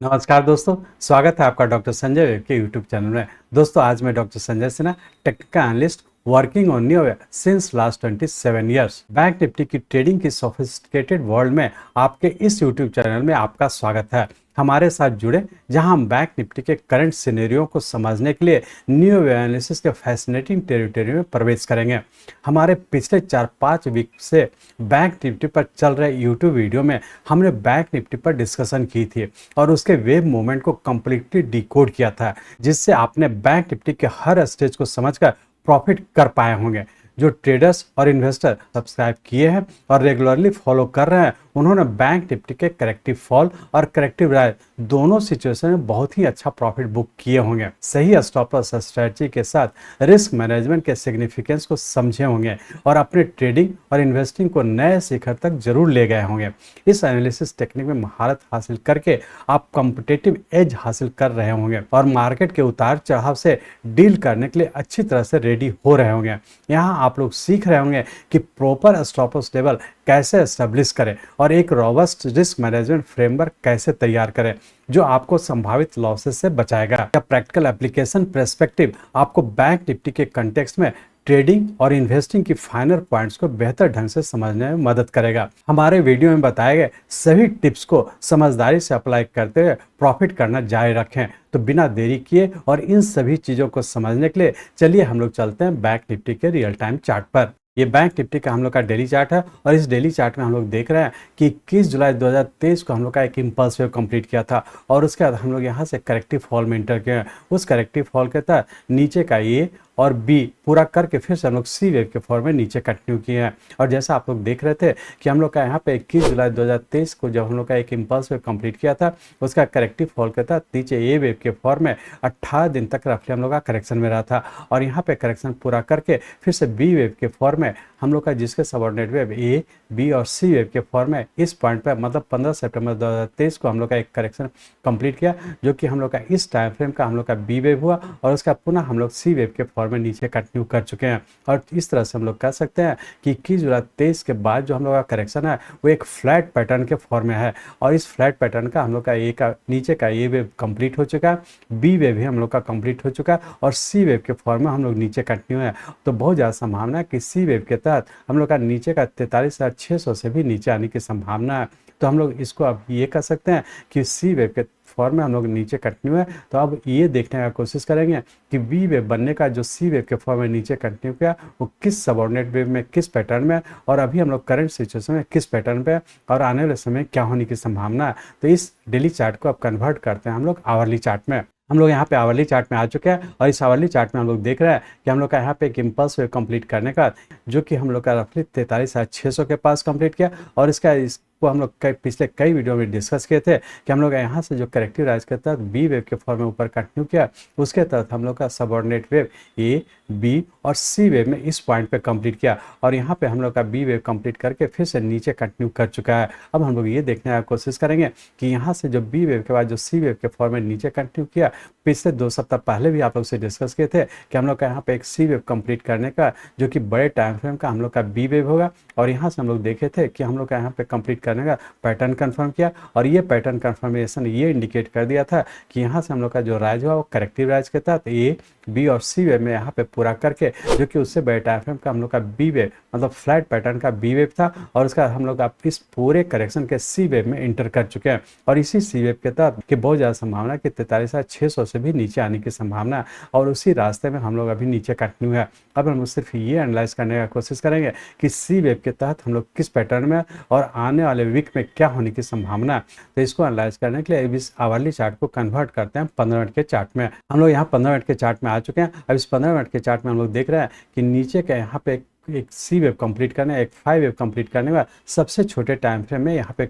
नमस्कार दोस्तों, स्वागत है आपका डॉक्टर संजय वेब के यूट्यूब चैनल में। दोस्तों आज मैं doctor Sanjay Sinha, technical analyst working on new since last 27 years. Bank Nifty की ट्रेडिंग की सोफिस्टिकेटेड वर्ल्ड में आपके इस यूट्यूब चैनल में आपका स्वागत है। हमारे साथ जुड़े, जहां हम बैंक निफ्टी के करंट सिनेरियो को समझने के लिए न्यू एनालिसिस के फैसिनेटिंग टेरिटरी में प्रवेश करेंगे। हमारे पिछले 4-5 वीक से बैंक निफ्टी पर चल रहे यूट्यूब वीडियो में हमने बैंक निफ्टी पर डिस्कशन की थी और उसके वेव मूवमेंट को कम्प्लीटली डिकोड किया था, जिससे आपने बैंक निफ्टी के हर स्टेज को समझकर प्रॉफिट कर पाए होंगे। जो ट्रेडर्स और इन्वेस्टर सब्सक्राइब किए हैं और रेगुलरली फॉलो कर रहे हैं, उन्होंने बैंक निफ्टी के करेक्टिव फॉल और करेक्टिव राइज दोनों सिचुएशन में बहुत ही अच्छा प्रॉफिट बुक किए होंगे। सही स्टॉप लॉस स्ट्रेटजी के साथ रिस्क मैनेजमेंट के सिग्निफिकेंस को समझे होंगे और अपने ट्रेडिंग और इन्वेस्टिंग को नए शिखर तक जरूर ले गए होंगे। इस एनालिसिस टेक्निक में महारत हासिल करके आप कॉम्पिटिटिव एज हासिल कर रहे होंगे और मार्केट के उतार चढ़ाव से डील करने के लिए अच्छी तरह से रेडी हो रहे होंगे। यहाँ आप लोग सीख रहे होंगे कि प्रॉपर स्टॉप लॉस लेवल कैसे एस्टेब्लिश करें और एक रॉबस्ट रिस्क मैनेजमेंट फ्रेमवर्क कैसे तैयार करें जो आपको संभावित लॉसेस से बचाएगा। प्रैक्टिकल एप्लीकेशन पर्सपेक्टिव आपको बैंक निफ्टी के कंटेक्स्ट में ट्रेडिंग और इन्वेस्टिंग की फाइनल पॉइंट्स को बेहतर ढंग से समझने में मदद करेगा। हमारे वीडियो में बताए गए सभी टिप्स को समझदारी से अप्लाई करते हुए प्रॉफिट करना जारी रखें। तो बिना देरी किए और इन सभी चीजों को समझने के लिए चलिए हम लोग चलते हैं बैंक निफ्टी के रियल टाइम चार्ट पर। ये बैंक निफ्टी का हम लोग का डेली चार्ट है और इस डेली चार्ट में हम लोग देख रहे हैं कि 21 जुलाई 2023 को हम लोग का एक इम्पल्स वेव कंप्लीट किया था और उसके बाद हम लोग यहाँ से करेक्टिव फॉल में इंटर किए। उस करेक्टिव फॉल के तहत नीचे का ए और बी पूरा करके फिर से हम लोग सी वेव के फॉर्म में नीचे कंटिन्यू किए हैं। और जैसा आप लोग देख रहे थे कि हम लोग का यहाँ पे 21 जुलाई 2023 को जब हम लोग का एक इम्पल्स वेव कंप्लीट किया था, उसका करेक्टिव फॉल के तहत नीचे ए वेव के फॉर्म में 18 दिन तक रफली हम लोग का करेक्शन में रहा था और यहाँ पे करेक्शन पूरा करके फिर से बी वेव के फॉर्म में हम लोग का जिसके सबऑर्डिनेट वेव ए बी और सी वेव के फॉर्म में इस पॉइंट पर मतलब 15 सितंबर 2023 को हम लोग का एक करेक्शन कंप्लीट किया, जो कि हम लोग का इस टाइम फ्रेम का हम लोग का बी वेव हुआ और उसका पुनः हम लोग सी वेव के फॉर्म में नीचे कंटिन्यू कर चुके हैं। और इस तरह से हम लोग कह सकते हैं कि 21 जुलाई 23 के बाद जो हम लोग का करेक्शन है वो एक फ्लैट पैटर्न के फॉर्म में है और इस फ्लैट पैटर्न का हम लोग का ए का नीचे का ए वेव कंप्लीट हो चुका है, बी वेव भी हम लोग का कंप्लीट हो चुका है और सी वेव के फॉर्म में हम लोग नीचे कंटिन्यू है। तो बहुत ज़्यादा संभावना है कि सी वेव के तहत हम लोग का नीचे का 43,600 से भी नीचे आने की संभावना है। तो हम लोग इसको अब ये कह सकते हैं कि सी वेव के फॉर्म में हम लोग नीचे कंटिन्यू है। तो अब ये देखने का कोशिश करेंगे कि बी वेव बनने का जो सी वेव के फॉर्म में नीचे कंटिन्यू किया वो किस सबऑर्डिनेट वेव में किस पैटर्न में और अभी हम लोग करंट सिचुएशन में किस पैटर्न पे और आने वाले समय क्या होने की संभावना है। तो इस डेली चार्ट को अब कन्वर्ट करते हैं हम लोग आवरली चार्ट में। हम लोग यहाँ पे आवरली चार्ट में आ चुके हैं और इस आवरली चार्ट में हम लोग देख रहे हैं कि हम लोग का यहाँ पे एक इम्पल्स वेव कंप्लीट करने का जो कि हम लोग का रफली 43,600 के पास कंप्लीट किया और इसको हम लोग पिछले कई वीडियो में डिस्कस किए थे कि हम लोग यहाँ से जो करेक्टिव राइज के तहत बी वेव के फॉर्म में ऊपर कंटिन्यू किया, उसके तहत हम लोग का सबऑर्डिनेट वेव ए बी और सी वेव में इस पॉइंट पे कंप्लीट किया और यहाँ पे हम लोग का बी वेव कंप्लीट करके फिर से नीचे कंटिन्यू कर चुका है। अब हम लोग ये देखने की कोशिश करेंगे कि यहाँ से जो बी वेव के बाद जो सी वेव के फॉर्म में नीचे कंटिन्यू किया, पिछले 2 सप्ताह पहले भी आप लोग से डिस्कस किए थे कि हम लोग का यहाँ पे एक सी वेव कंप्लीट करने का जो कि बड़े टाइम फ्रेम का हम लोग का बी वेव होगा और यहाँ से हम लोग देखे थे कि हम लोग का यहाँ पे कंप्लीट करने का पैटर्न कंफर्म किया और ये पैटर्न कंफर्मेशन ये इंडिकेट कर दिया था कि यहाँ से हम लोग का जो राइज हुआ वो करेक्टिव राइज के तहत ए बी और सी वेव में यहाँ पे पूरा करके जो कि उससे बड़े टाइम फ्रेम का हम लोग का बी वेव मतलब फ्लैट पैटर्न का बी वेव था और उसका हम लोग इस पूरे करेक्शन के सी वेव में इंटर कर चुके हैं और इसी सी वेव के तहत कि बहुत ज़्यादा संभावना कि 43,600 से भी नीचे आने की संभावना है और उसी रास्ते में हम लोग अभी नीचे कंटिन्यू है। अब हम सिर्फ ये एनालाइज करने का कोशिश करेंगे कि सी वेव के तहत हम लोग किस पैटर्न में और आने वाले वीक में क्या होने की संभावना है। तो इसको एनालाइज करने के लिए इस आवरली चार्ट को कन्वर्ट करते हैं 15 मिनट के चार्ट में। हम लोग यहाँ 15 मिनट के चार्ट में आ चुके हैं। अब इस 15 मिनट के चार्ट में हम लोग देख रहे हैं कि नीचे के यहाँ पे एक सी वेव कंप्लीट करने एक 5 वेव कंप्लीट करने का सबसे छोटे टाइम फ्रेम में यहाँ पे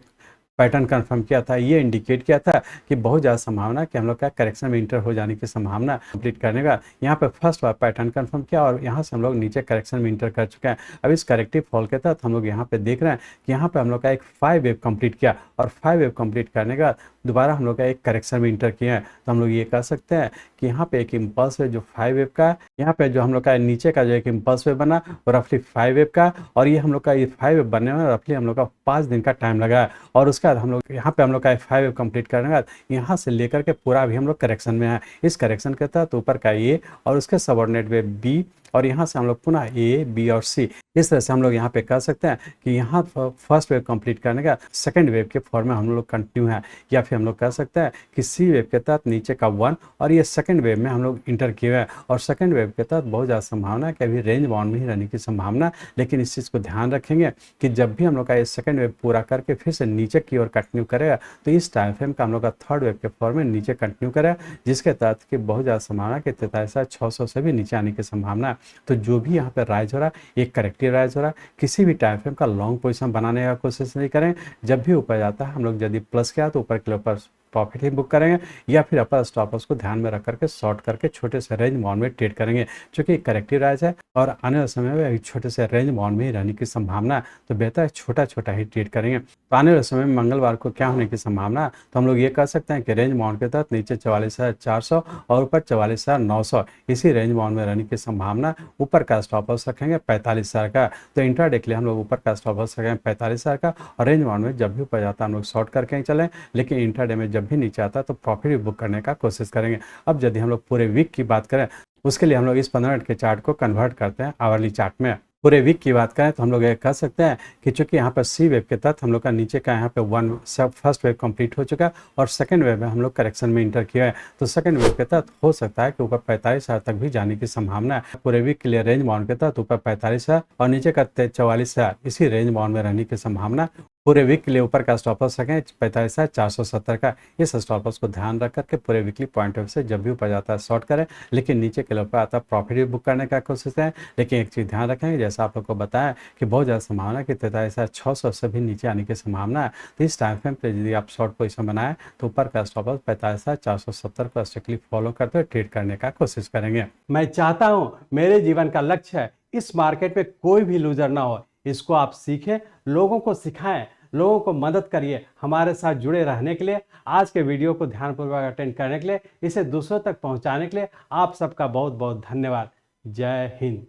पैटर्न कंफर्म किया था। ये इंडिकेट किया था कि बहुत ज़्यादा संभावना कि हम लोग का करेक्शन में इंटर हो जाने की संभावना कंप्लीट करने का। यहाँ पे फर्स्ट बार पैटर्न कंफर्म किया और यहाँ से हम लोग नीचे करेक्शन में इंटर कर चुके हैं। अब इस करेक्टिव फॉल के तहत हम लोग यहाँ पे देख रहे हैं कि यहाँ पे हम लोग का एक 5 वेव कंप्लीट किया और 5 वेव कंप्लीट करने का दोबारा हम लोग का एक करेक्शन में इंटर किए हैं। तो हम लोग ये कह सकते हैं कि यहाँ पे एक इम्पल्स वेव जो 5 वेव का है, यहाँ पे जो हम लोग का नीचे का जो एक इम्पल्स वेव बना वो रफली 5 वेव का और ये हम लोग का ये 5 वेव बनने में रफली हम लोग का 5 दिन का टाइम लगा है और उसके उसके बाद हम लोग यहाँ पे हम लोग का F5 वेव कंप्लीट करने के बाद यहाँ से लेकर के पूरा भी हम लोग करेक्शन में है। इस करेक्शन के तहत ऊपर का ए और उसके सबऑर्डिनेट वेव बी और यहाँ से हम लोग पुनः ए बी और सी, इस तरह से हम लोग यहाँ पे कह सकते हैं कि यहाँ फर्स्ट वेव कंप्लीट करने का सेकंड वेव के फॉर्म में हम लोग कंटिन्यू है। या फिर हम लोग कह सकते हैं कि सी वेव के तहत नीचे का 1 और ये सेकंड वेव में हम लोग इंटर किए हुए हैं और सेकंड वेव के तहत बहुत ज़्यादा संभावना है कि अभी रेंज बाउंड में ही रहने की संभावना। लेकिन इस चीज़ को ध्यान रखेंगे कि जब भी हम लोग का ये सेकंड वेव पूरा करके फिर से नीचे की ओर कंटिन्यू करेगा तो इस टाइम फ्रेम का हम लोग का थर्ड वेव के फॉर्म में नीचे कंटिन्यू करेगा, जिसके तहत कि बहुत ज़्यादा संभावना कि 43,600 से भी नीचे आने की संभावना है। तो जो भी यहाँ पे राइज हो रहा है एक करेक्टिव राइज हो रहा है। किसी भी टाइम फ्रेम का लॉन्ग पोजीशन बनाने का कोशिश नहीं करें। जब भी ऊपर जाता है हम लोग यदि प्लस किया तो ऊपर के ऊपर प्रॉफिट ही बुक करेंगे या फिर अपर स्टॉप लॉस को ध्यान में रख करके शॉर्ट करके छोटे से रेंज बाउंड में ट्रेड करेंगे। क्योंकि करेक्टिव राइज है और आने वाले समय में छोटे से रेंज बाउंड में ही रहने की संभावना है, तो बेहतर है छोटा छोटा ही ट्रेड करेंगे। तो आने वाले समय में मंगलवार को क्या होने की संभावना है, तो हम लोग ये कह सकते हैं कि रेंज बाउंड के तहत नीचे 44,400 और ऊपर 44,900 इसी रेंज बाउंड में रहने की संभावना। ऊपर का स्टॉप लॉस रखेंगे 45,000 का। तो इंट्राडे के लिए हम लोग ऊपर का स्टॉप लॉस रखेंगे 45,000 का और रेंज बाउंड में जब भी ऊपर जाता है हम लोग शॉर्ट करके ही चलें। लेकिन इंट्राडे में जब भी नीचे आता है तो प्रॉफिट भी बुक करने का कोशिश करेंगे। अब यदि हम लोग पूरे वीक की बात करें उसके लिए हम लोग इस 15 मिनट के चार्ट को कन्वर्ट करते हैं आवरली चार्ट में। पूरे वीक की बात करें तो हम लोग ये कह सकते हैं कि चूंकि यहाँ पर सी वेव के तहत हम लोग का नीचे का यहाँ पे फर्स्ट वेव कंप्लीट हो चुका है और सेकंड वेव में हम लोग करेक्शन में इंटर किया है। तो सेकंड वेव के तहत हो सकता है कि ऊपर 45,000 तक भी जाने की संभावना है। पूरे वीक के लिए रेंज बाउंड के तहत ऊपर 45,000 और नीचे का 44,000 इसी रेंज बाउंड में रहने की संभावना। पूरे वीक के लिए ऊपर का स्टॉप लॉस रखें 45,470 का। इस स्टॉप लॉस को ध्यान रख करके पूरे वीकली पॉइंट ऑफ से जब भी ऊपर जाता है शॉर्ट करें, लेकिन नीचे के लिए ऊपर आता है प्रॉफिट भी बुक करने का कोशिश है। लेकिन एक चीज़ ध्यान रखेंगे, जैसा आप लोग को बताया कि बहुत ज़्यादा संभावना कि 43,600 से भी नीचे आने की संभावना है। तो इस टाइम फ्रेम पर यदि आप शॉर्ट पोजिशन बनाए तो ऊपर का स्टॉप लॉस 45,470 को स्ट्रिक्टली फॉलो करते हुए ट्रेड करने का कोशिश करेंगे। मैं चाहता हूँ मेरे जीवन का लक्ष्य है इस मार्केट में कोई भी लूजर ना हो। इसको आप सीखें, लोगों को सिखाएं, लोगों को मदद करिए। हमारे साथ जुड़े रहने के लिए, आज के वीडियो को ध्यानपूर्वक अटेंड करने के लिए, इसे दूसरों तक पहुंचाने के लिए आप सबका बहुत बहुत धन्यवाद। जय हिंद।